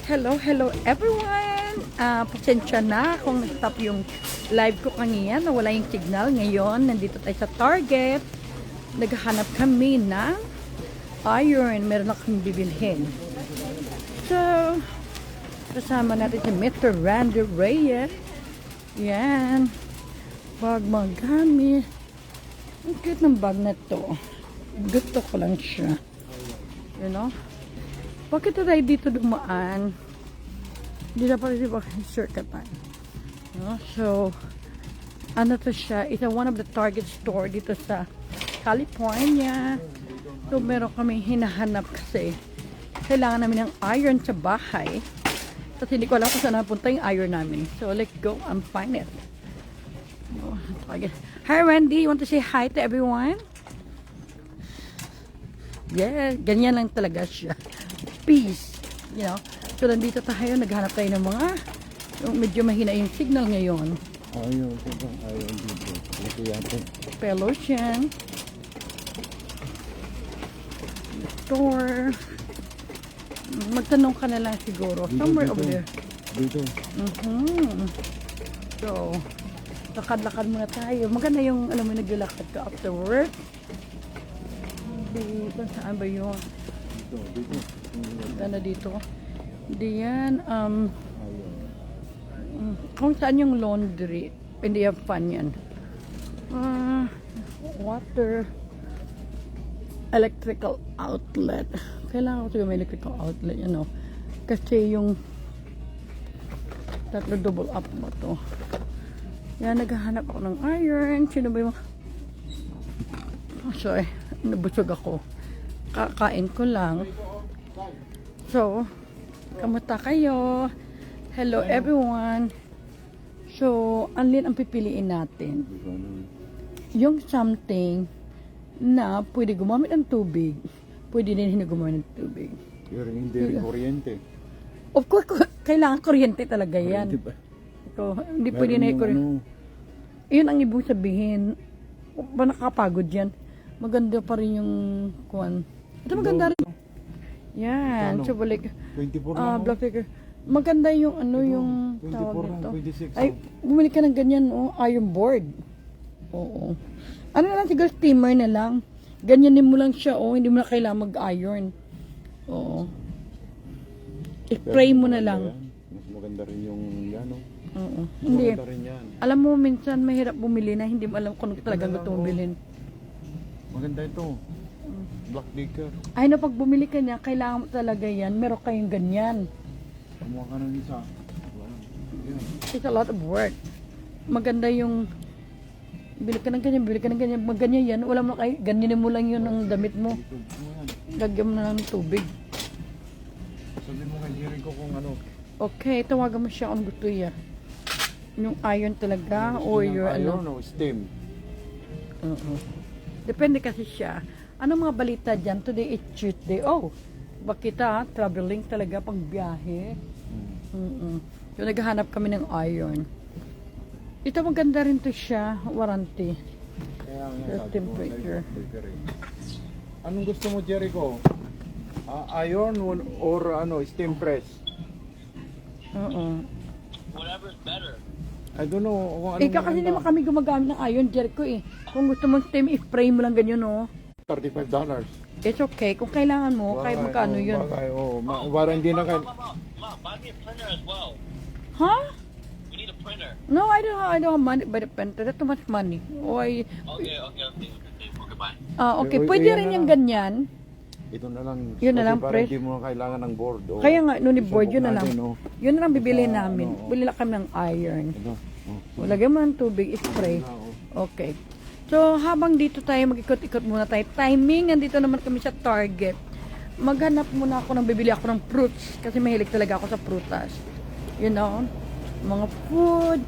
Hello everyone! Pasensya na kung nag-stop yung live ko kanina, nawala yung signal. Ngayon, nandito tayo sa Target. Naghahanap kami ng iron. Meron akong bibilhin. So, kasama natin si Mr. Randy Reyes. Yan. Bag magamit. Ang cute ng bag na to. Gusto ko lang siya. You know? Bakit tayo dito dumaan? Hindi na pala diba shortcutan. No? So, ano to siya? It's one of the Target store dito sa California. So, meron kami hinahanap kasi kailangan namin ng iron sa bahay. Kasi hindi ko alam kung saan napunta yung iron namin. So, let's go and find it. Oh, Target. Hi, Randy. You want to say hi to everyone? Yeah, ganyan lang talaga siya. Peace, you know. So, nandito tayo, naghanap tayo ng mga medyo mahina yung signal ngayon. Ayaw dito. Ito yatin. Pelotion. Store. Magtanong ka na lang siguro. Somewhere over there. Dito. So, lakad-lakad muna tayo. Maganda yung, alam mo, naglalakad ka after work. Dito, saan ba yun? Dito. Ganda dito. Hindi yan, kung saan yung laundry, hindi yan fun yan. Water, electrical outlet. Kailangan ko siguro may electrical outlet, you know. Kasi yung tatlo double up mo to. Yan, naghahanap ako ng iron. Sino ba yung... Oh, sorry, nabusog ako. Kakain ko lang. So, kamusta kayo? Hello everyone. So, anlin ang pipiliin natin? Yung something na pwede gumamit ng tubig, pwede din hindi gumamit ng tubig. Pero hindi rin kuryente. Of course, kailangan kuryente talaga yan. Kuryente ba? So, hindi pwede na kuryente. Yun ang ibig sabihin. Ba nakakapagod yan? Maganda pa rin yung kuwan. Ito maganda rin. Yan. So, balik. 24 lang. Black Picker. Maganda yung ano yung 24 tawag lang, nito. 26. Ay, bumili ka ng ganyan, oh. Iron board. Oo. Ano na lang, siguro steamer na lang. Ganyanin mo lang siya, oh. Hindi mo na kailangan mag-iron. Oo. I-spray mo na lang. Mas maganda rin yung yan, oh. Oo. Mas Hindi. maganda rin yan. Alam mo, minsan mahirap bumili na hindi mo alam kung talagang gusto mong bilhin. Maganda ito. Black Decker. Ay, na pag bumili ka niya, kailangan mo talaga yan. Meron kayong ganyan. Kumuha ka ng isa. Yan. It's a lot of work. Maganda yung bili ka ng ganyan, ganyan yan. Wala mo kay ganyanin mo lang yun ang damit mo. Lagyan mo na lang ng tubig. Sabihin mo kay Jericho kung ano. Okay, tawagan mo siya kung gusto niya. Yung iron talaga or your ano. Iron o steam. Depende kasi siya. Anong mga balita dyan? Today is Tuesday. Oh, bakita, traveling talaga pang biyahe. So, naghahanap kami ng iron. Ito maganda rin to siya, warranty. Kaya The nga sabi ko, temperature. Black Decker eh. Anong gusto mo, Jericho? Iron or ano, steam press? Whatever's better. I don't know kung anong Ikaw kasi hindi mo kami gumagamit ng iron, Jericho eh. Kung gusto mong steam, i-spray mo lang ganyan, oh. $35. It's okay. Kung kailangan mo, kahit magkano yun. Bagay, para hindi na kayo. Mom, buy me a printer as well. Huh? We need a printer. No, I don't have money by the pen. That's too much money. Okay. Okay. Goodbye. Okay, Okay, pwede yan rin na yung lang. ganyan. Ito na lang. Yun na Kasi lang, para pre. hindi mo na kailangan ng board. Kaya nga, no ni board, yun na lang. Natin, Yun na lang bibili Sa, namin. ano, Bili lang kami ng iron. Ito. Lagyan mo ng tubig, spray. Okay. So, habang dito tayo, mag-ikot-ikot muna tayo. Timing, nandito naman kami sa Target. Maghanap muna ako bibili ako ng fruits. Kasi mahilig talaga ako sa prutas. You know? Mga food.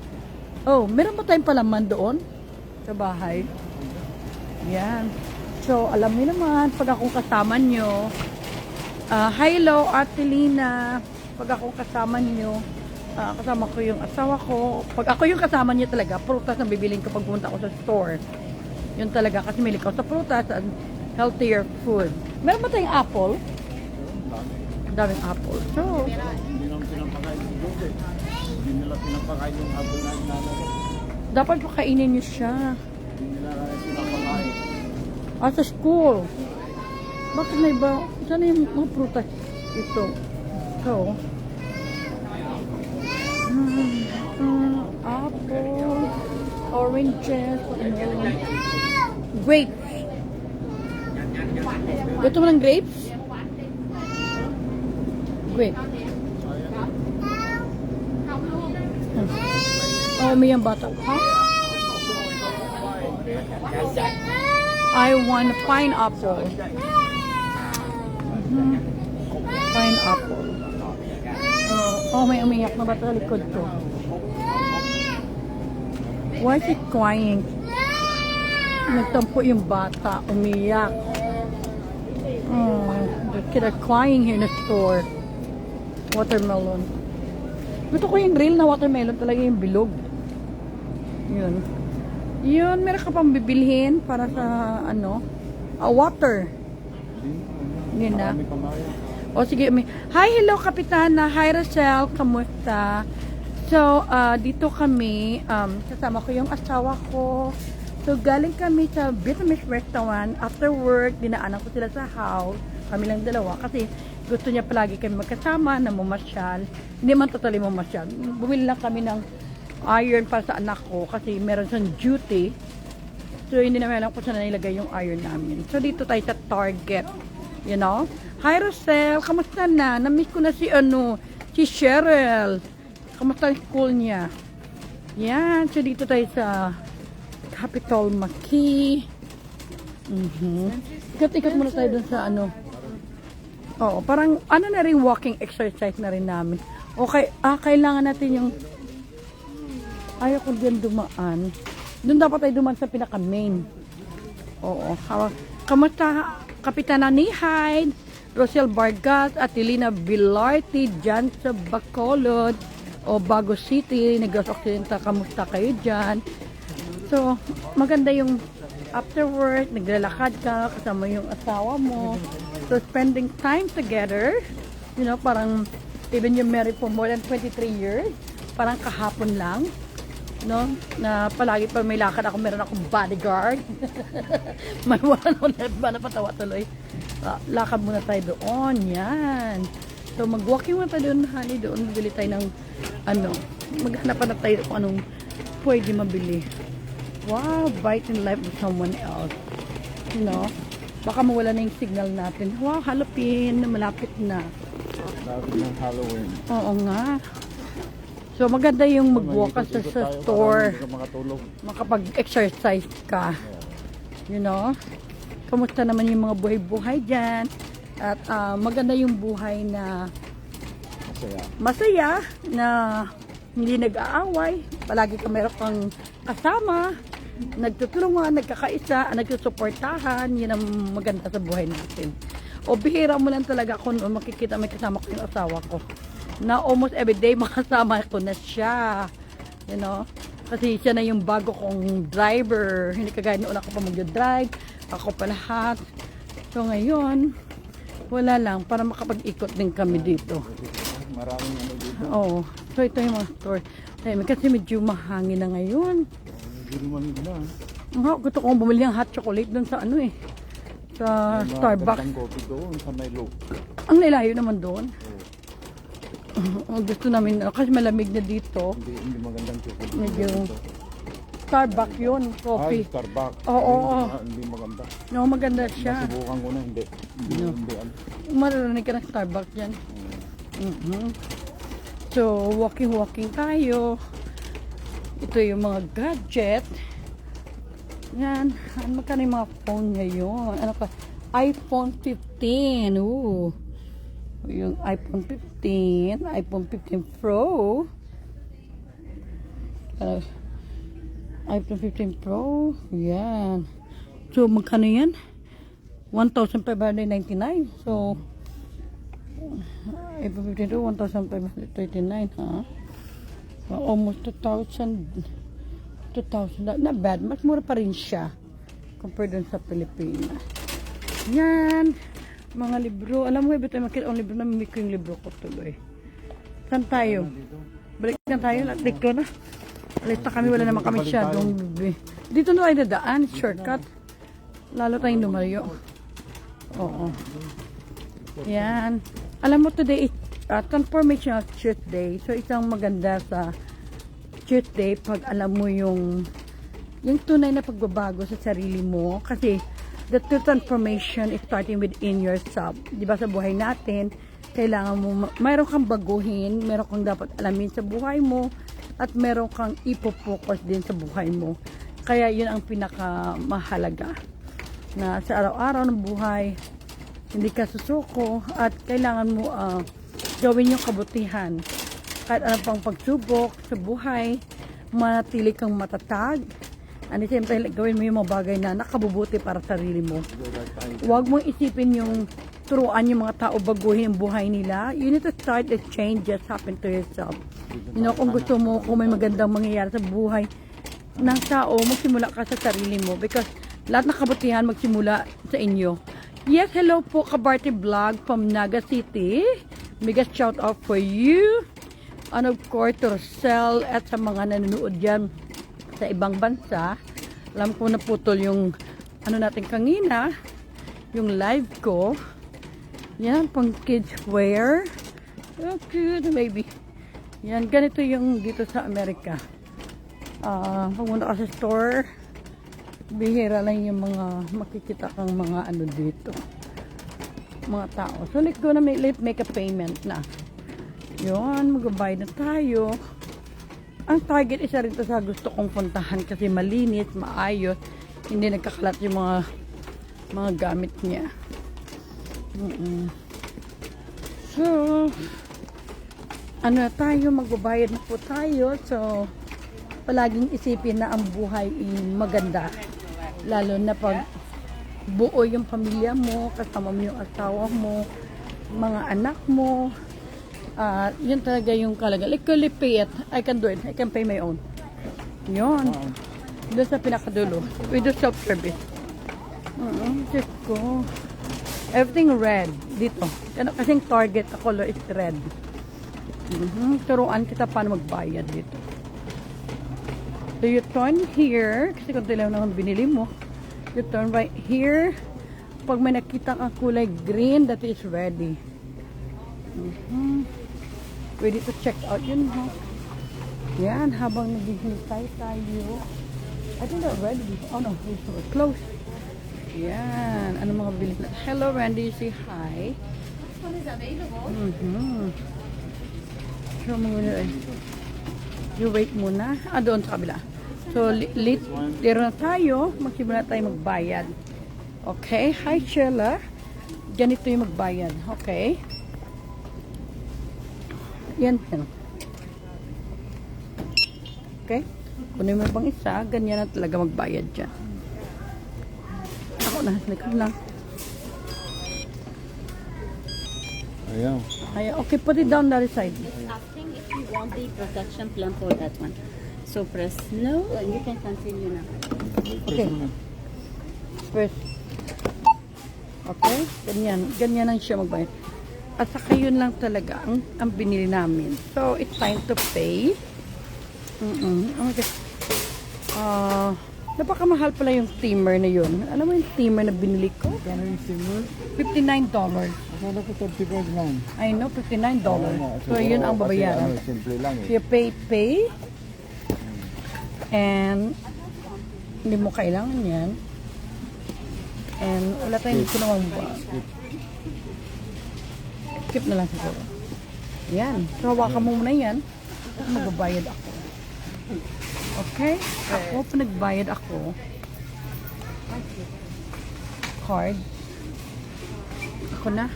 Oh, meron ba tayong palaman doon? Sa bahay? Yan. So, alam niyo naman, pag akong kasama nyo, hello, Ate Lina. Pag akong kasama nyo, kasama ko yung asawa ko. Pag ako yung kasama niya talaga, prutas ang bibilin ko pag pumunta ako sa store. Yun talaga, kasi may likaw sa prutas and healthier food. Meron ba tayong apple? Daming apple. So, Hindi naman pinapakain si Jose. Hindi nila pinapakain yung apple na inanalo. dapat pakainin niyo siya. Hindi nila pinapakain. Sa school. Bakit na iba? Sana yung mga prutas ito. Ito. Apple, oranges, watermelon, grapes. Gusto mo ng grapes? Grape. Oh, may yung bata. Huh? I want pineapple. Pineapple. Oh, may umiyak na bata sa likod ko. Why is it crying? Nagtampo yung bata, umiyak. Oh, the kids are crying here in the store. Watermelon. Gusto ko yung real na watermelon, talaga yung bilog. Yun. Yun, meron ka pang bibilhin para sa, water. Yun na. Marami kamaya. O sige, hi, hello Kapitana. Hi Rachel, kamusta? So, dito kami, kasama ko yung asawa ko. So, galing kami sa Vietnamese restaurant. After work, dinaanan ko sila sa house. Kami lang dalawa kasi gusto niya palagi kami magkasama na mamasyal. Hindi man totally mamasyal. Bumili lang kami ng iron para sa anak ko kasi meron siyang duty. So, hindi namin alam kung saan nilagay yung iron namin. So, dito tayo sa Target. You know? Hi, Rosel. Kamusta na? Namiss ko na si Cheryl. Kamusta ang school niya? Yan. So, dito tayo sa Capitol Maki. Ikat-ikat muna tayo dun sa Oo, parang na rin walking exercise na rin namin. Okay, kailangan natin yung ayaw ko diyan dumaan. Doon dapat tayo dumaan sa pinaka-main. Oo. Kamusta Kapitana ni Hyde, Rosel Vargas at Elena Vilarte dyan sa Bacolod o Bago City, Negros Occidental. Kamusta kayo dyan? So, maganda yung after work, naglalakad ka, kasama yung asawa mo. So, spending time together, you know, parang even you're married for more than 23 years, parang kahapon lang, no? Na palagi pa may lakad ako, meron akong bodyguard. May one on left ba, napatawa tuloy. Lakad muna tayo doon, yan. So, mag-walking muna tayo doon, honey, doon. Bibili tayo ng, maghanapan na tayo kung anong pwede mabili. Wow, bright in life with someone else. You know, baka mawala na yung signal natin. Wow, Halloween, malapit na. Lapit ng Halloween. Oo nga. So, maganda yung mag-walk ka sa store. Hindi ka makatulog. Makapag-exercise ka. You know? Kamusta naman yung mga buhay-buhay dyan? At maganda yung buhay na masaya na hindi nag-aaway. Palagi ka meron kang kasama, nagtutulungan, nagkakaisa, nagsusuportahan. Yun ang maganda sa buhay natin. O bihira mo lang talaga kung makikita may kasama ko yung asawa ko. Na almost everyday makasama ko na siya. You know? Kasi siya na yung bago kong driver. Hindi kagaya noon ako pa mag-drive. Ako pa lahat. So ngayon, wala lang. Para makapag-ikot din kami dito. Maraming dito. Oo. So ito yung mga store. Kasi medyo mahangin na ngayon. Hindi naman na. Gusto kong bumili ng hot chocolate dun sa sa Starbucks. Ang coffee doon sa may loop. Ang nilayo naman doon. Gusto namin, kasi malamig na dito. Hindi magandang chocolate. Medyo Starbucks yun, coffee. Starbucks. Oo. Hindi maganda. No, maganda siya. Nasubukan ko na, hindi. Hindi. Maririnig ka ng Starbucks yan. So, walking tayo. Ito yung mga gadget. Yan. Magkano yung mga phone ngayon? iPhone 15. Ooh. Yung iPhone 15. iPhone 15 Pro. iPhone 15 Pro. Yan. So, magkano yan? 1,599. So, iPhone 15 Pro, 1,539, ha? Almost 2,000. Not bad. Mas mura pa rin siya compared dun sa Pilipinas. Yan. Mga libro. Alam mo, every time makita ang libro, namimik ko yung libro ko tuloy. Saan tayo? Balik na tayo. Latik ko na. Alita kami, wala naman kami siyadong bibi. Dito na tayo dadaan. Shortcut. Lalo tayong lumayo. Oo. Yan. Alam mo, today is Transformational Tuesday. So, isang maganda sa Tuesday pag alam mo yung tunay na pagbabago sa sarili mo. Kasi, the true transformation is starting within yourself. Di ba sa buhay natin, kailangan mo, mayroon kang baguhin, mayroon kang dapat alamin sa buhay mo, at mayroon kang ipo-focus din sa buhay mo. Kaya yun ang pinakamahalaga. Na sa araw-araw ng buhay, hindi ka susuko, at kailangan mo gawin yung kabutihan. Kahit ano pang pagsubok sa buhay, manatili kang matatag. Ano siyempre, gawin mo yung mga bagay na nakabubuti para sa sarili mo. Huwag mong isipin yung turuan yung mga tao baguhin yung buhay nila. You need to start the change just happen to yourself. You know, kung gusto mo, kung may magandang mangyayari sa buhay ng tao, magsimula ka sa sarili mo. Because lahat ng kabutihan magsimula sa inyo. Yes, hello po, Kabarte Vlog from Naga City. Mega shout out for you. And of course, to Rosel at sa mga nanonood dyan sa ibang bansa. Alam ko naputol yung ano natin kanina, yung live ko. Yan, pang kids wear. Oh, cute, baby. Yan, ganito yung dito sa Amerika. Pumunta ka sa store, bihira lang yung mga makikita kang mga ano dito. Mga tao. So, let's go na make a payment na. Yun, mag-buy na tayo. Ang Target, isa rin to sa gusto kong puntahan kasi malinis, maayos, hindi nagkakalat yung mga gamit niya. So, ano tayo, magbabayad na po tayo. So, palaging isipin na ang buhay ay maganda. Lalo na pag buo yung pamilya mo, kasama mo yung asawa mo, mga anak mo. Yun talaga yung kalaga. Like, pay it. I can do it. I can pay my own. Yun. Doon sa pinakadulo. We do self-service. Diyos ko. Everything red. Dito. Kasing Target, the color is red. Turuan kita paano magbayad dito. So, you turn here. Kasi kung lang naman binili mo. You turn right here. Pag may nakita kang kulay green, that is ready. Ready to check out yun, ha? Yan, habang naghihintay tayo. I think they're ready. Oh no, we're close. Yan, ano mga bilis na. Hello, Randy, say hi. Which one is available? So, mga you wait muna. Doon sa kabila. So, late na tayo. Magsimula tayo magbayad. Okay, hi, Sheila. Ganito yung magbayad. Okay. Yan. Okay? Kunin mo bang isa, ganyan na talaga magbayad dyan. Ako na, likod lang. Ayan. Ayan, okay, put it down the other side. Asking if you want the protection plan for that one. So press no and you can continue now. Okay. First. Okay? Ganyan. Ganyan lang siya magbayad. At saka yun lang talaga ang binili namin. So, it's time to pay. Okay. Napakamahal pala yung steamer na yun. Alam mo yung steamer na binili ko? Kano yung steamer? $59. Akala ko 35 lang. I know, $59. So, yun ang babayaran. Kasi simple lang So, you pay. And, hindi mo kailangan yan. And, wala tayong kunawang ba. Skip na lang siguro. Yan. So, hawakan mo muna yan. Magbabayad ako. Okay? Ako, pag nagbayad ako, card. Ako na.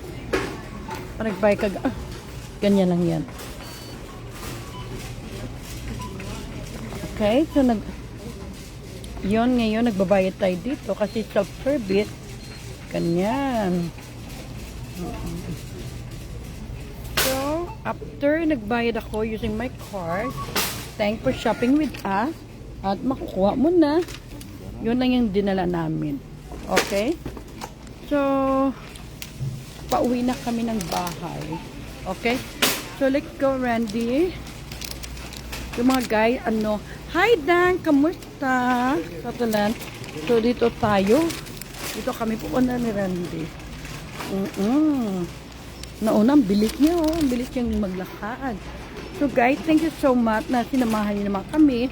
Pag nagbayad ka, ganyan lang yan. Okay? So, yun ngayon, nagbabayad tayo dito kasi self-service. Ganyan. So, after nagbayad ako using my card, thank for shopping with us. At makukuha mo na. Yun lang yung dinala namin. Okay? So, pauwi na kami ng bahay. Okay? So, let's go, Randy. Yung mga guys, hi, Dan! Kamusta? Katalan. So, dito tayo. Dito kami pupunta ni Randy. Nauna, ang bilis niya, oh. Ang bilis niyang maglakad. So, guys, thank you so much na sinamahan niyo naman kami.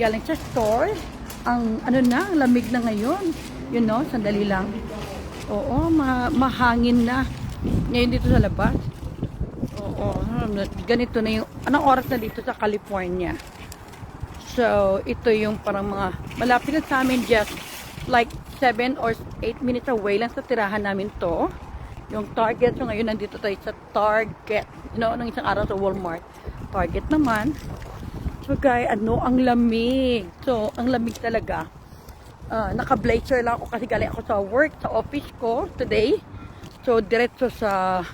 Galing sa store. Ang, lamig na ngayon. You know, sandali lang. Oo, mahangin na. Ngayon dito sa labas. Oo, ganito na yung, anong oras na dito sa California. So, ito yung parang mga, malapit na sa amin, just like 7 or 8 minutes away lang sa tirahan namin to. Yung Target, so ngayon nandito tayo sa Target. You know, nang isang araw sa Walmart. Target naman. So, guys, ang lamig. So, ang lamig talaga. Naka-blazer lang ako kasi galing ako sa work, sa office ko today. So, diretso sa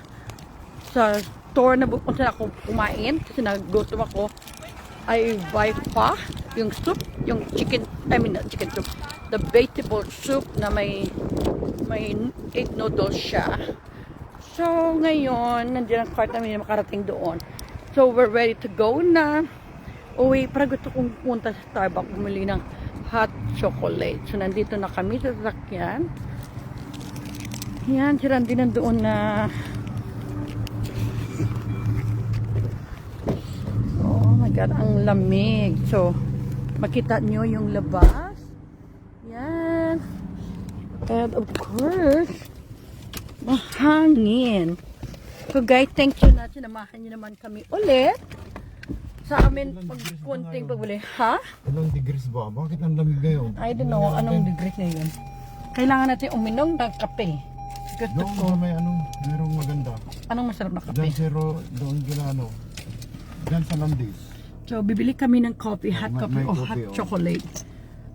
store na punta ako kumain kasi nag-gutom ako. I buy pa yung soup, yung chicken soup, the vegetable soup na may egg noodles siya. So, ngayon, nandiyan ang cart namin na makarating doon. So, we're ready to go na. Uwi, para gusto kong punta sa Starbucks, bumili ng hot chocolate. So, nandito na kami sa sasakyan. Yan, si Randy nandoon na. Oh my God, ang lamig. So, makita nyo yung labas. Yan. And of course, mahangin. So guys, thank you na. Sinamahan nyo naman kami ulit. Sa amin, pag konting pagbuli. Ha? Ilang degrees ba? Bakit ang lamig ngayon? I don't know, anong degrees na yun. Kailangan natin uminom ng kape. Gusto ko. Doon may merong maganda. Anong masarap na kape? Diyan zero, doon gila diyan sa Landis. So, bibili kami ng coffee, hot coffee may o coffee, hot oh. chocolate.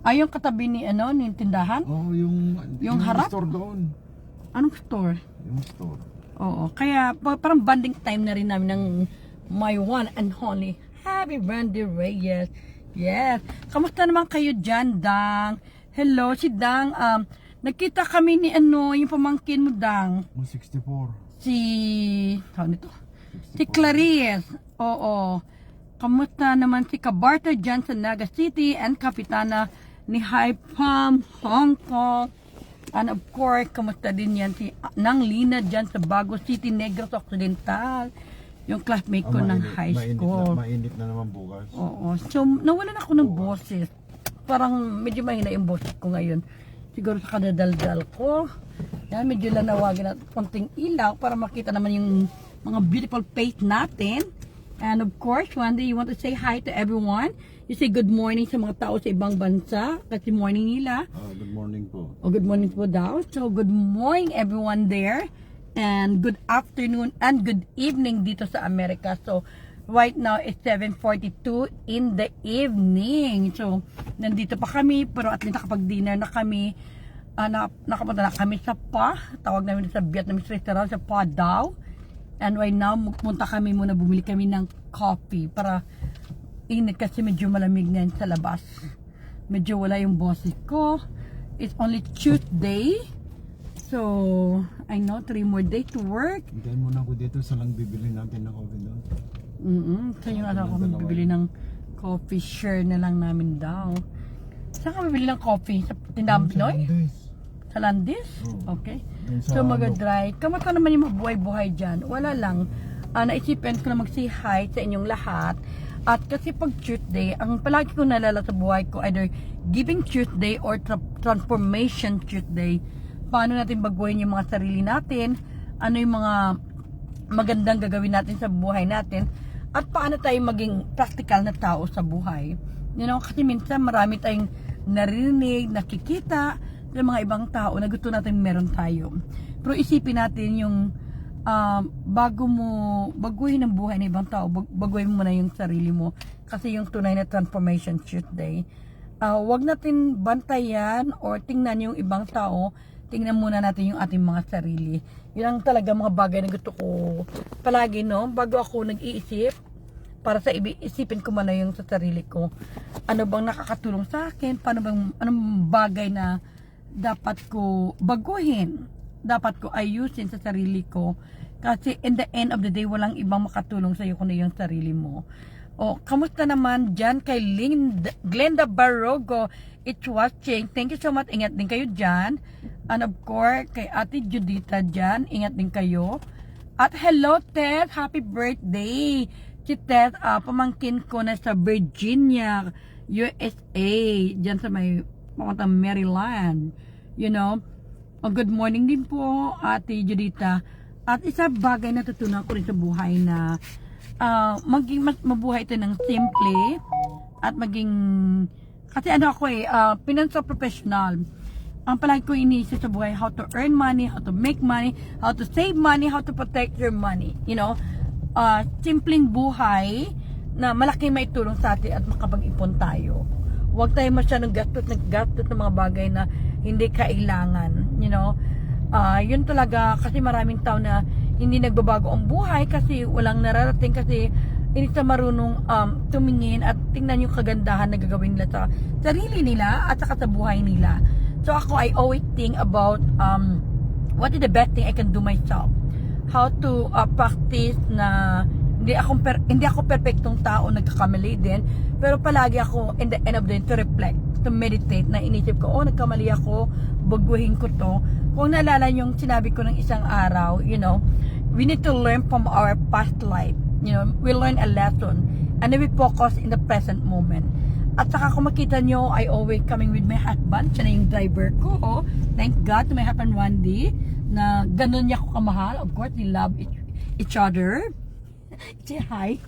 Ay, yung katabi ni, ni tindahan? Oh, yung harap? store doon. Anong store? Yung store. Oo, kaya parang bonding time na rin namin ng my one and only Happy Randy Reyes. Yes. Kamusta naman kayo dyan, Dang? Hello, si Dang. Nagkita kami ni yung pamangkin mo, Dang. 64. Saan ito? Si Clarice. Oo. Kamusta naman si Kabarta dyan sa Naga City and Kapitana ni Haipam, Hong Kong. And of course, kamusta din yan si Nang Lina dyan sa Bago City, Negros Occidental. Yung classmate ko ng high school. Mainit na naman bukas. Oo. So, nawalan ako ng boses. Parang medyo mahina yung boses ko ngayon. Siguro sa kadadaldal ko. Yan, medyo lanawagin at konting ilaw para makita naman yung mga beautiful face natin. And of course, Wendy, you want to say hi to everyone? You say good morning sa mga tao sa ibang bansa kasi morning nila. Good morning po. O good morning po daw. So good morning everyone there. And good afternoon and good evening dito sa Amerika. So right now it's 7:42 in the evening. So nandito pa kami pero at least nakapag-dinner na kami. Nakapunta na kami sa Pa. Tawag namin sa Vietnamese restaurant sa Pa daw. And right now, pumunta kami muna, bumili kami ng coffee para init kasi medyo malamig na sa labas. Medyo wala yung boses ko. It's only Tuesday. So, I know, 3 more days to work. Hintayin muna ako dito sa lang bibili natin ng coffee doon. Saan yung ako bibili ng coffee? Share na lang namin daw. Saan ka bibili ng coffee? Sa tindahan Pinoy? Sa Landis? Okay. So mag-dry. Kamusta naman yung mabuhay-buhay dyan? Wala lang. Naisipan ko na mag-say hi sa inyong lahat. At kasi pag Tuesday, ang palagi ko nalala sa buhay ko, either Giving Tuesday or Transformation Tuesday. Paano natin baguhin yung mga sarili natin? Ano yung mga magandang gagawin natin sa buhay natin? At paano tayo maging practical na tao sa buhay? You know, kasi minsan marami tayong narinig, nakikita ng mga ibang tao na gusto natin meron tayo. Pero isipin natin yung bago mo baguhin ang buhay ng ibang tao, baguhin mo na yung sarili mo. Kasi yung tunay na Transformation Tuesday, wag natin bantayan or tingnan yung ibang tao, tingnan muna natin yung ating mga sarili. Yun ang talaga mga bagay na gusto ko palagi, no? Bago ako nag-iisip, para sa isipin ko muna yung sa sarili ko. Ano bang nakakatulong sa akin? Paano bang, anong bagay na dapat ko baguhin? dapat ko ayusin sa sarili ko. Kasi in the end of the day, walang ibang makatulong sa'yo kundi yung sarili mo. O, kamusta naman dyan kay Glenda Barogo? It's watching. Thank you so much. Ingat din kayo dyan. And of course, kay Ate Judita dyan, ingat din kayo. At hello, Ted. Happy birthday. Si Ted, pamangkin ko na sa Virginia, USA. Dyan sa may papuntang Maryland. You know. Good morning din po, Ate Judita. At isa bagay na natutunan ko rin sa buhay na maging mabuhay ito ng simple at maging kasi ano ako financial professional. Ang palagi ko iniisip sa buhay, how to earn money, how to make money, how to save money, how to protect your money. You know, simpleng buhay na malaking may tulong sa atin at makapag-ipon tayo. Huwag tayo masyadong gastos ng mga bagay na hindi kailangan. You know, yun talaga kasi maraming tao na hindi nagbabago ang buhay kasi walang nararating kasi hindi sa marunong tumingin at tingnan yung kagandahan na gagawin nila sa sarili nila at saka sa buhay nila. So ako, I always think about what is the best thing I can do myself. How to practice na hindi ako perfectong tao, nagkakamali din, pero palagi ako in the end of the day to reflect, to meditate, na inisip ko, nagkamali ako, baguhin ko to. Kung naalala yung sinabi ko ng isang araw, you know, we need to learn from our past life. You know, we learn a lesson and then we focus in the present moment. At saka kung makita nyo, I always coming with my husband. Siya na yung driver ko. Thank God to my husband Randy na ganun niya ako kamahal. Of course, we love each other. Say hi.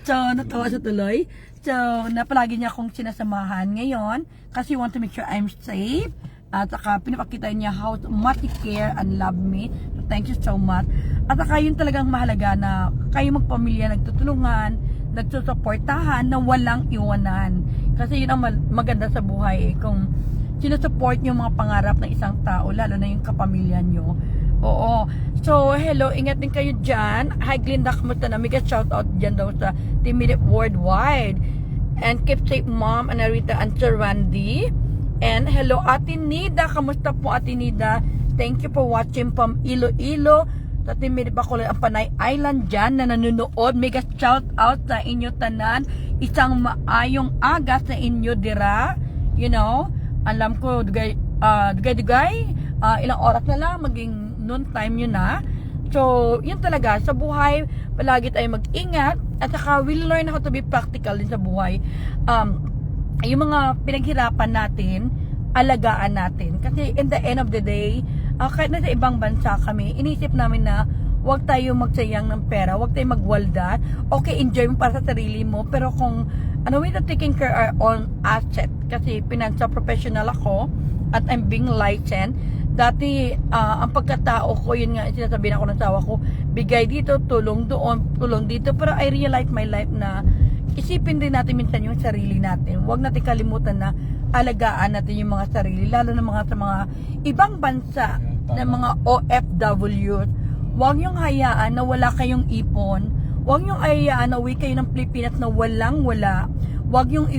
So, natawa sa tuloy. So, napalagi niya akong sinasamahan ngayon kasi want to make sure I'm safe. At saka pinapakita niya how much he care and love me. So, thank you so much. At saka yun talagang mahalaga na kayo magpamilya nagtutulungan, nagsusuportahan na walang iwanan. Kasi yun ang maganda sa buhay kung sinusupport nyo mga pangarap ng isang tao, lalo na yung kapamilya nyo. Oo. So, hello, ingat din kayo dyan. Hi, Glinda, kamusta na? Mega shoutout dyan daw sa Team Minute Worldwide. And keep safe, Mom, and Narita, and Sir Randy. And hello, Ate Nida. Kamusta po, Ate Nida? Thank you for watching from Iloilo. Sa Team Minute Bacolod, ang Panay Island dyan na nanonood. Mega shoutout sa inyo tanan. Isang maayong aga sa inyo, dira. You know, alam ko, dugay, ilang oras na lang, maging noon time yun na. So, yun talaga, sa buhay, palagi tayo mag-ingat, at saka we'll learn how to be practical din sa buhay. Yung mga pinaghirapan natin, alagaan natin. Kasi in the end of the day, kahit na sa ibang bansa kami, inisip namin na huwag tayo magsayang ng pera, huwag tayo magwalda. Okay, enjoy mo para sa sarili mo, pero kung we are taking care our own asset. Kasi financial professional ako, at I'm being licensed. Dati, ang pagkatao ko, yun nga, sinasabihin ako ng asawa ko, bigay dito, tulong doon, tulong dito. Pero I realize my life na isipin din natin minsan yung sarili natin. Huwag natin kalimutan na alagaan natin yung mga sarili, lalo na sa mga ibang bansa na mga OFWs. Huwag yung hayaan na wala kayong ipon. Huwag yung hayaan na uwi kayo ng Pilipinas na walang-wala. Huwag yung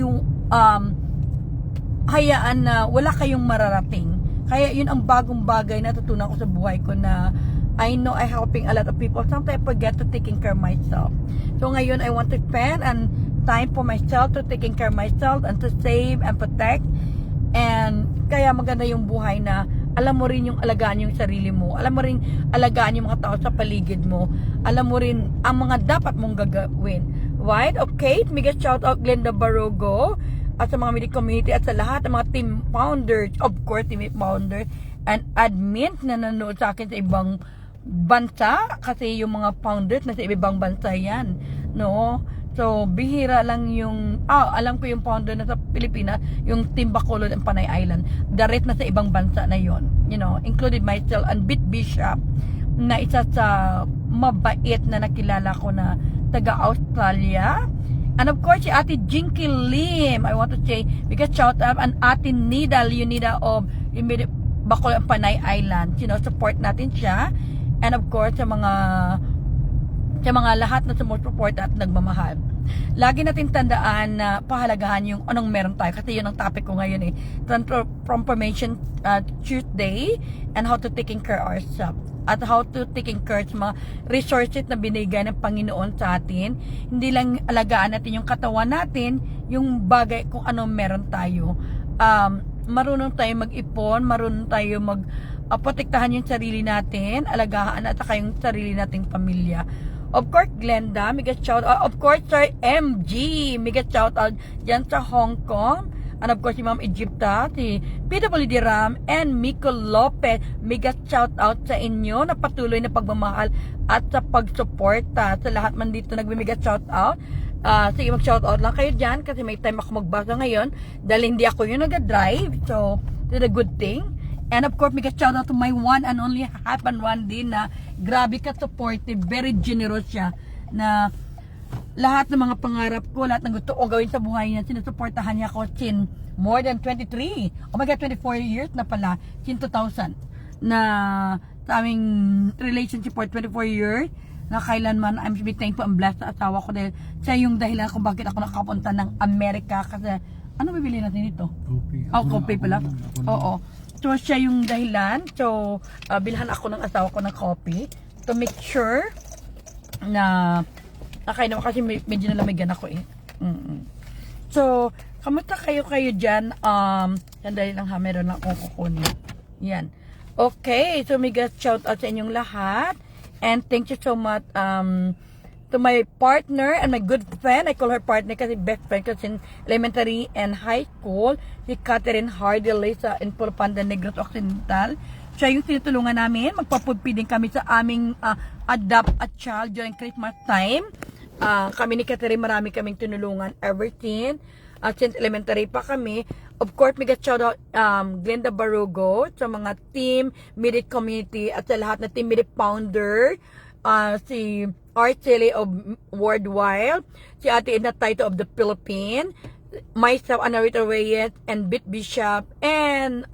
hayaan na wala kayong mararating. Kaya yun ang bagong bagay na natutunan ko sa buhay ko na I know I'm helping a lot of people. Sometimes I forget to taking care of myself. So ngayon I want to spend and time for myself to taking care of myself and to save and protect. And kaya maganda yung buhay na alam mo rin yung alagaan yung sarili mo. Alam mo rin alagaan yung mga tao sa paligid mo. Alam mo rin ang mga dapat mong gagawin. Right? Okay? Mega shout out Glenda Barogo at sa mga media community at sa lahat ng mga team founders, of course, team founders and admin na nanonood sa akin sa ibang bansa kasi yung mga founders na sa ibang bansa yan, no? So, bihira lang yung alam ko yung founder na sa Pilipinas, yung Team Bacolod and Panay Island, direct na sa ibang bansa na yon, you know, included myself and Bit Bishop na isa sa mabait na nakilala ko na taga Australia. And of course, si Ate Jinky Lim, I want to say, because shout out, and Ate Nida Leonida of Bacolod and Panay Island, you know, support natin siya. And of course, sa mga sa mga lahat na sumusuporta at nagmamahal. Lagi natin tandaan na pahalagahan yung anong meron tayo, kasi yun ang topic ko ngayon Transformation Tuesday, and how to taking care of ourselves, at how to taking care sa mga resources na binigay ng Panginoon sa atin. Hindi lang alagaan natin yung katawan natin, yung bagay kung ano meron tayo. Marunong tayo mag-ipon, marunong tayo protektahan yung sarili natin, alagaan at saka yung sarili nating pamilya. Of course, Glenda, mega shout out. Of course, Sir MG, mega shout out dyan sa Hong Kong. And of course, si Ma'am Egypta, si PWD Ram, and Miko Lopez, mega shout out sa inyo na patuloy na pagmamahal at sa pagsuporta. Sa lahat man dito nagme-mega shout out. Sige, mag-shout out lang kayo dyan kasi may time ako magbasa ngayon dahil hindi ako yung nag-drive. So, it's a good thing. And of course, mega shout out to my one and only husband Randy na grabe ka supportive, very generous siya, na lahat ng mga pangarap ko, lahat ng gusto ko gawin sa buhay niya, sinusuportahan niya ako since more than 23, oh my God, 24 years na pala, since 2000, na sa aming relationship for 24 years, na kailanman I'm be thankful and blessed sa asawa ko dahil siya yung dahilan kung bakit ako nakapunta ng Amerika. Kasi, ano bibili natin dito? Coffee. Coffee pala. Oo. So, siya yung dahilan. So, bilhan ako ng asawa ko ng coffee to make sure na nakainom kasi medyo nalamigan ako So, kamusta kayo dyan? Sandali lang ha, meron lang akong kukunin. Yan. Okay, so mega shout out sa inyong lahat. And thank you so much to my partner and my good friend. I call her partner kasi best friend kasi in elementary and high school. Si Catherine Hardley sa Pulpanda Negros Occidental. Siya yung tinutulungan namin. Magpapudpiding kami sa aming adopt a child during Christmas time. Kami ni Catherine, marami kaming tinulungan ever since. Since elementary pa kami. Of course, mega shout out Glenda Barugo sa mga team, Midit community at sa lahat na team Midit founder. Si Arceli of Worldwide, si Ate Edna Taito of the Philippines, myself, Anarita Reyes, and Bit Bishop, and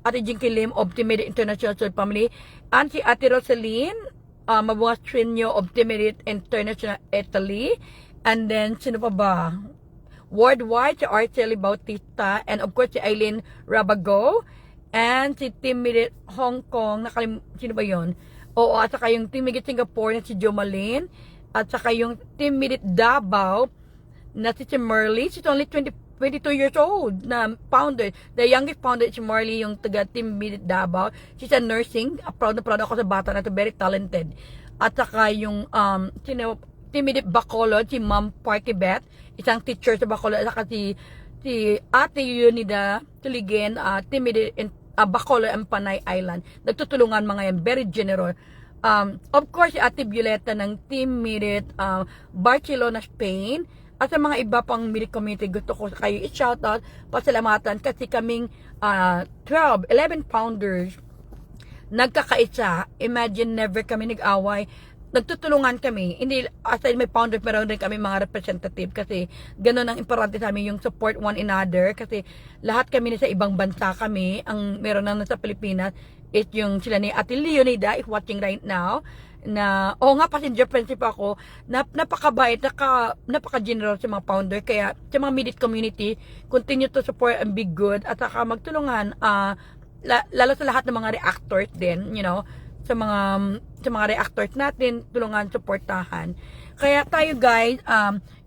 Ate Jinky Lim of Timid International Family, and si Ate Rosaline Mabuas Trinio of Timid International Italy, and then sino pa ba? Worldwide, si Arceli Bautista, and of course si Eileen Rabago, and si Timid Hong Kong, sino ba yun? Oo, at saka yung Team Midit Singapore na si Jo Malin, at saka yung Team Midit Davao na si Merly. She's only 22 years old na founder. The youngest founder si Merly, yung taga Team Midit Davao. She's a nursing. Proud na proud ako sa bata na to, very talented. At saka yung Team Midit Bacolod, si Ma'am Parky Beth, isang teacher sa Bacolod. At saka si Ate Yunida Tuligen, Team Midit Bacolod and Panay Island. Nagtutulungan mga yan, very generous. Of course, si Ate Violeta ng Team Midit Barcelona, Spain. At sa mga iba pang Midit community, gusto ko kayo i-shoutout, pasalamatan kasi kaming 11 founders nagkakaisa. Imagine, never kami nag-away. Nagtutulungan kami. Hindi, aside may founders, meron rin kami mga representative kasi ganun ang importante sa amin, yung support one another. Kasi lahat kami sa ibang bansa kami. Ang meron na nasa Pilipinas is yung sila ni Ate Leonida is watching right now. Na, passenger friendship ako. Napakabait, napaka-generous sa mga founder. Kaya sa mga Midit community, continue to support and be good. At saka magtulungan, lalo sa lahat ng mga reactors din, you know, sa mga reactors natin, tulungan, suportahan. Kaya tayo guys,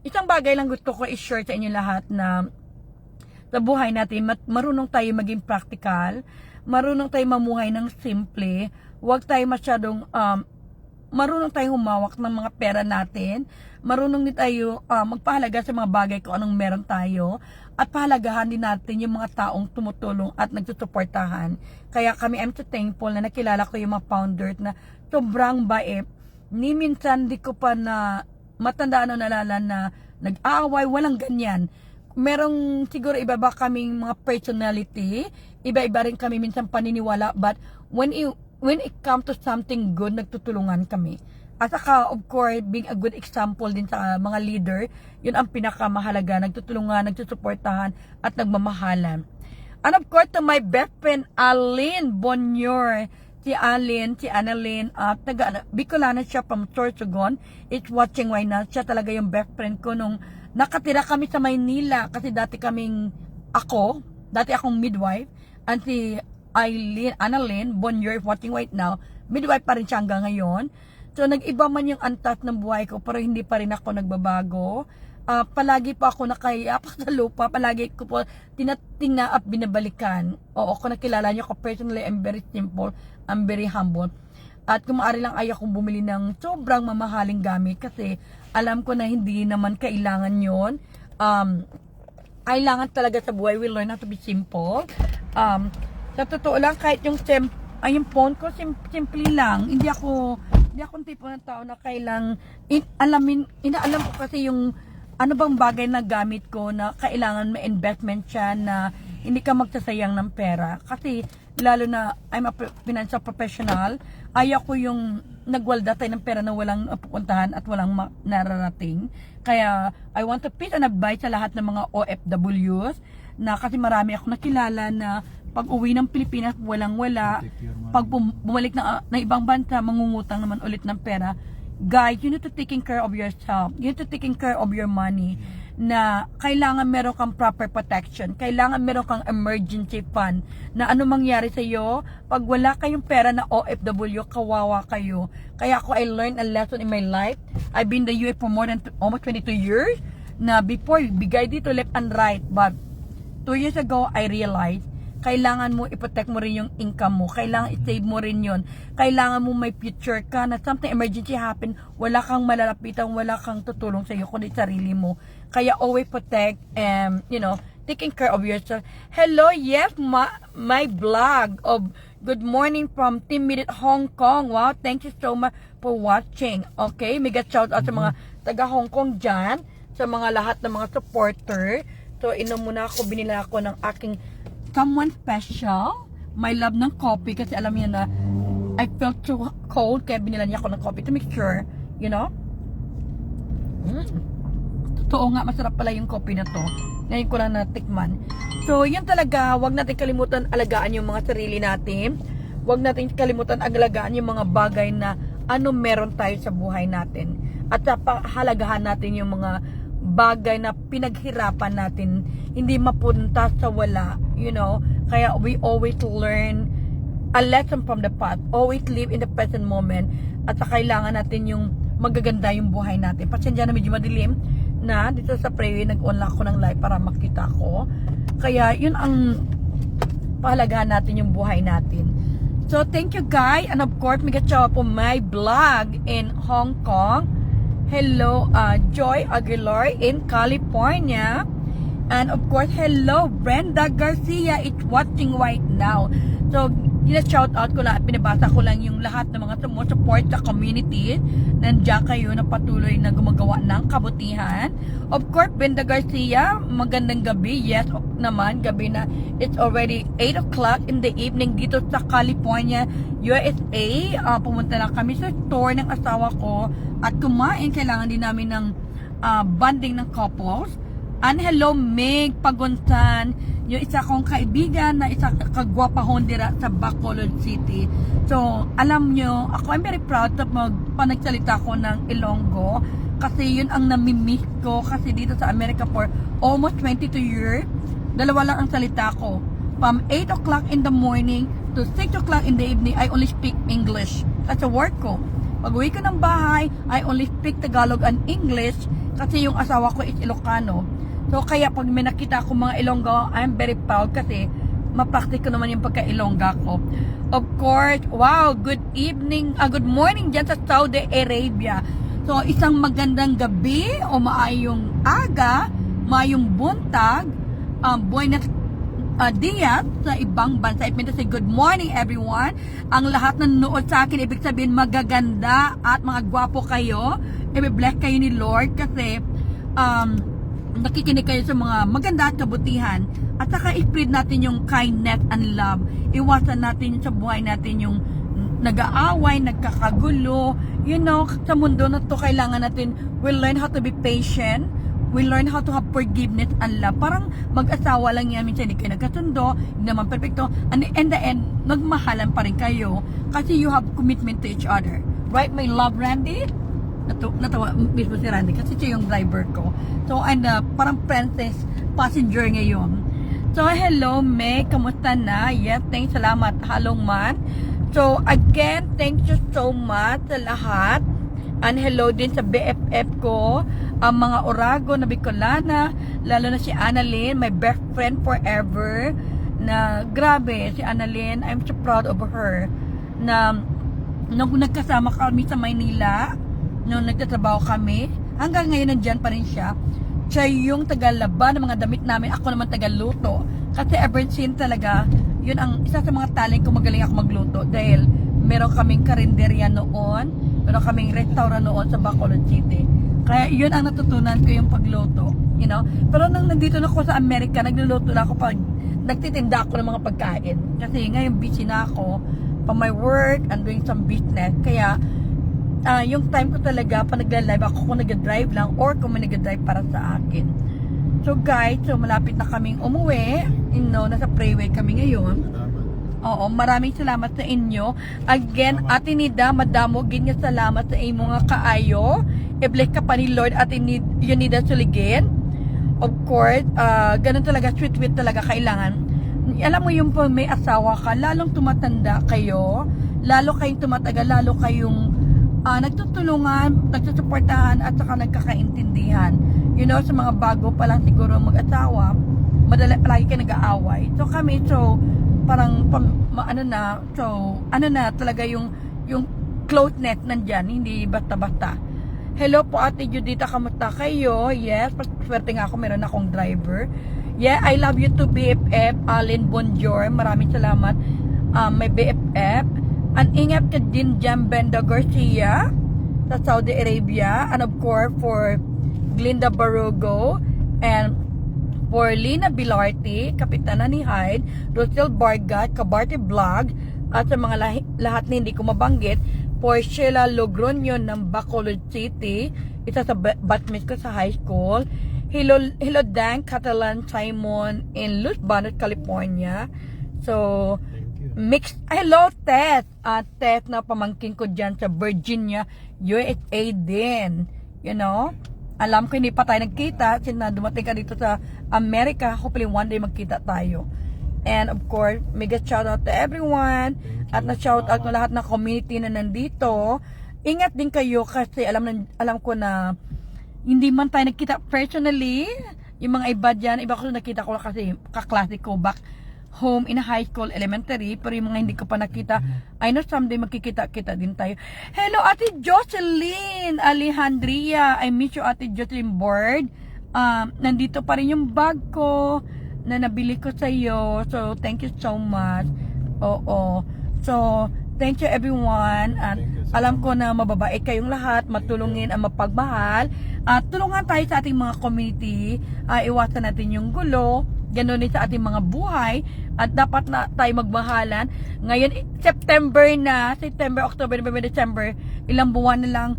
isang bagay lang gusto ko i-share sa inyo lahat na sa buhay natin, marunong tayo maging practical, marunong tayo mamuhay ng simple, huwag tayo masyadong, marunong tayo humawak ng mga pera natin, marunong din tayo magpahalaga sa mga bagay kung anong meron tayo, at pahalagahan din natin yung mga taong tumutulong at nagsusuportahan. Kaya kami, I'm so thankful na nakilala ko yung mga founders na sobrang bait. Ni minsan di ko pa na matandaan o nalala na nag-aaway, walang ganyan. Merong siguro iba-iba kaming mga personality, iba-iba rin kami minsan paniniwala, but when it comes to something good, nagtutulungan kami. At saka, of course, being a good example din sa mga leader, yun ang pinakamahalaga, nagtutulungan, nagsusuportahan, at nagmamahalan. And of course, to my best friend, Aline Bonyor, si Annalyn, Bicolana siya from Sorsogon, is watching right now. Siya talaga yung best friend ko nung nakatira kami sa Maynila kasi dati akong midwife, and si Annalyn Bonnier watching right now, midwife pa rin siya hanggang ngayon. So nag-iba man yung antas ng buhay ko pero hindi pa rin ako nagbabago. Palagi po ako nakayapak sa lupa, palagi ko po tinatingnan at binabalikan. Oo, kung nakilala niyo ako personally, I'm very simple, I'm very humble. At kung maaari lang ayaw kong bumili ng sobrang mamahaling gamit kasi alam ko na hindi naman kailangan yon. Kailangan talaga sa buhay, we learn how to be simple. Sa totoo lang, kahit yung phone ko, simple lang. Hindi ako tipo ng tao na inaalam ko kasi yung ano bang bagay na gamit ko na kailangan may investment siya na hindi ka magsasayang ng pera. Kasi lalo na I'm a financial professional, ayaw ko yung nagwalda tayo ng pera na walang pupuntahan at walang nararating. Kaya I want to pick an advice sa lahat ng mga OFWs na kasi marami ako nakilala na pag uwi ng Pilipinas walang-wala, pag bumalik na ibang bansa mangungutang naman ulit ng pera. Guys, you need to taking care of yourself. You need to taking care of your money. Na kailangan meron kang proper protection. Kailangan meron kang emergency fund. Na ano mangyari sa iyo, pag wala kayong pera na OFW, kawawa kayo. Kaya ako, I learned a lesson in my life. I've been in the US for more than almost 22 years. Na before, bigay dito left and right. But 2 years ago, I realized, kailangan mo i-protect mo rin yung income mo. Kailangan i-save mo rin yun. Kailangan mo may future ka na something emergency happen, wala kang malalapitan, wala kang tutulong sa iyo kundi sarili mo. Kaya always protect and, taking care of yourself. Hello, yes, my vlog of good morning from Team Minute Hong Kong. Wow, thank you so much for watching. Okay, mega shout out sa mga taga Hong Kong dyan, sa mga lahat ng mga supporter. So, muna ako, binila ako ng aking someone special, my love ng coffee kasi alam niya na I felt too cold kaya binila niya ako ng coffee to make sure, totoo nga, masarap pala yung coffee na to. Ngayon ko lang natikman. So, yun talaga, wag natin kalimutan alagaan yung mga sarili natin. Wag natin kalimutan alagaan yung mga bagay na meron tayo sa buhay natin. At halagahan natin yung mga bagay na pinaghirapan natin, hindi mapunta sa wala, kaya we always learn a lesson from the past, always live in the present moment, at kailangan natin yung magaganda yung buhay natin. Pasensya na medyo madilim na dito sa prayer, nag-on ako ng live para makita ko, kaya yun ang pahalagahan natin yung buhay natin. So thank you guys, and of course mega shout out po my vlog in Hong Kong. Hello, Joy Aguilar in California. And of course, hello, Brenda Garcia. It's watching right now. So, shout out ko lang at pinabasa ko lang yung lahat ng mga support sa community. Nandiyan kayo na patuloy na gumagawa ng kabutihan. Of course, Brenda Garcia, magandang gabi. Yes, naman, gabi na. It's already 8 o'clock in the evening dito sa California, USA. Pumunta lang kami sa store ng asawa ko at kumain. Kailangan din namin ng bonding ng couples. And hello, Meg Paguntan, yung isa kong kaibigan na isa kagwapa hondira sa Bacolod City. So, alam nyo, I'm very proud na panagsalita ko ng Ilonggo kasi yun ang namimiss ko kasi dito sa America for almost 22 years. Dalawa lang ang salita ko. From 8 o'clock in the morning to 6 o'clock in the evening, I only speak English. That's a work ko. Pag uwi ko ng bahay, I only speak Tagalog and English kasi yung asawa ko is Ilocano. So, kaya pag may nakita ako mga Ilonggo, I'm very proud kasi mapraktik ko naman yung pagka-Ilongga ko. Of course, wow, good morning dyan sa Saudi Arabia. So, isang magandang gabi o maayong aga, maayong buntag, buenos dias sa ibang bansa. It means to say good morning everyone. Ang lahat na nanood sa akin, ibig sabihin magaganda at mga gwapo kayo. I-bless kayo ni Lord kasi nakikinig kayo sa mga maganda at kabutihan at saka i-spread natin yung kindness and love. Iwasan natin sa buhay natin yung nag-aaway, nagkakagulo. Sa mundo na to kailangan natin we'll learn how to be patient. we learn how to have forgiveness and love. Parang mag-asawa lang yan, minsan hindi kayo nagkasundo, hindi naman perfecto, and in the end, nagmahalan pa rin kayo kasi you have commitment to each other. Right, my love, Randy? Natawa mismo si Randy kasi siya yung driver ko. So, and parang princess passenger ngayon. So, hello, May, kamusta na? Yes, thanks, salamat. Halong man. So, again, thank you so much sa lahat. And hello din sa BFF ko, ang mga Orago na Bicolana, lalo na si Annalyn, my best friend forever, na grabe, si Annalyn, I'm so proud of her, na nung nagkasama kami sa Maynila, nung nagtatrabaho kami, hanggang ngayon nandyan pa rin siya. Siya yung tagalaba ng mga damit namin, ako naman tagaluto. Kasi ever since talaga, yun ang isa sa mga talent ko, magaling ako magluto. Dahil meron kaming karinderya noon, meron kaming restaurant noon sa Bacolod City. Kaya yun ang natutunan ko yung pagluto. You know? Pero nang nandito na ako sa Amerika, nagluluto na ako pag nagtitinda ako ng mga pagkain. Kasi ngayon busy na ako pa my work and doing some business. Kaya yung time ko talaga pa nagla-live ako kung nag-drive lang or kung may nag-drive para sa akin. So guys, so malapit na kaming umuwi. You know, nasa freeway kami ngayon. Oo, maraming salamat sa inyo. Again, Ate Nida, madamo ginya salamat sa imo nga kaayo. I-bless ka pa ni Lord at you need us suligin. Of course, ganun talaga, sweet talaga kailangan. Alam mo yung pag may asawa ka, lalong tumatanda kayo, lalo kayong tumatagal, lalo kayong nagtutulungan, nagsusuportahan at saka nagkakaintindihan. You know, sa mga bago pa lang siguro mag-asawa, palagi kayo nag-aaway. So kami, parang talaga yung closeness nandyan, hindi basta-basta. Hello po Ate Judita, kamusta kayo? Yes, swerte nga ako, meron akong driver. Yeah, I love you to BFF, Alin Bonjour, maraming salamat. May BFF. Ang ingat ka din dyan, Brenda Garcia sa Saudi Arabia, and of course for Glinda Barugo, and for Lina Bilarte, Kapitana ni Hyde, Rosel Bargat, Kabarte Vlog, at sa mga lahat na hindi ko mabanggit, for Sheila Logroño ng Bacolod City, isa sa batchmate ko sa high school. Hello Dan Catalan Simon in Los Banos, California. So, hello Tess. Tess na pamangkin ko dyan sa Virginia, USA din. You know? Alam ko hindi pa tayo nagkita since na dumating ka dito sa Amerika. Hopefully one day magkita tayo. And of course, mega shout out to everyone. At na shout out ng lahat ng community na nandito. Ingat din kayo kasi alam ko na hindi man tayo nagkita personally. Yung mga iba dyan, iba ko nakita ko kasi kaklase ko back home in high school, elementary, pero yung mga hindi ko pa nakita, I know someday magkikita-kita din tayo. Hello, Ate Jocelyn Alejandria. I miss you, Ate Jocelyn Board. Nandito pa rin yung bag ko na nabili ko sa iyo. So, thank you so much. Oo. So, thank you everyone. At alam ko na mababait kayong lahat, matulungin ang mapagmahal. At tulungan tayo sa ating mga community. Iwasan natin yung gulo. Ganun din sa ating mga buhay. At dapat na tayo magmahalan. Ngayon, September, October, November, December, ilang buwan na lang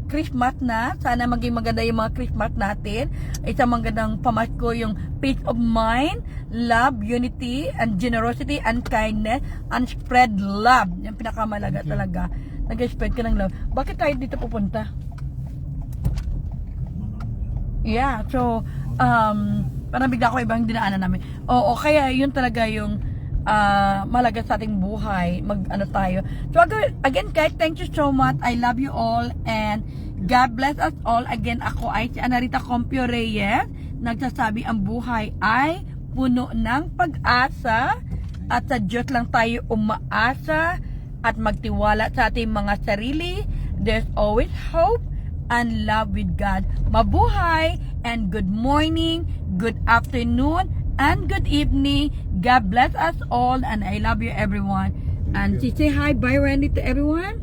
Christmas na. Sana maging maganda yung mga Christmas natin. Isang magandang pamasko yung peace of mind, love, unity, and generosity, and kindness, and spread love. Yung pinakamalaga talaga. Nag-spread ka ng love. Bakit tayo dito pupunta? Yeah, so, parang bigla ko ibang dinaanan namin. Oo, kaya yun talaga yung malaga sa ating buhay. Mag-ano tayo. So again guys, thank you so much. I love you all and God bless us all. Again, ako ay si Anarita Compio Reyes. Nagsasabi ang buhay ay puno ng pag-asa at sa Diyos lang tayo umaasa at magtiwala sa ating mga sarili. There's always hope and love with God. Mabuhay and good morning, good afternoon, and good evening. God bless us all and I love you everyone. And say hi, bye Randy to everyone.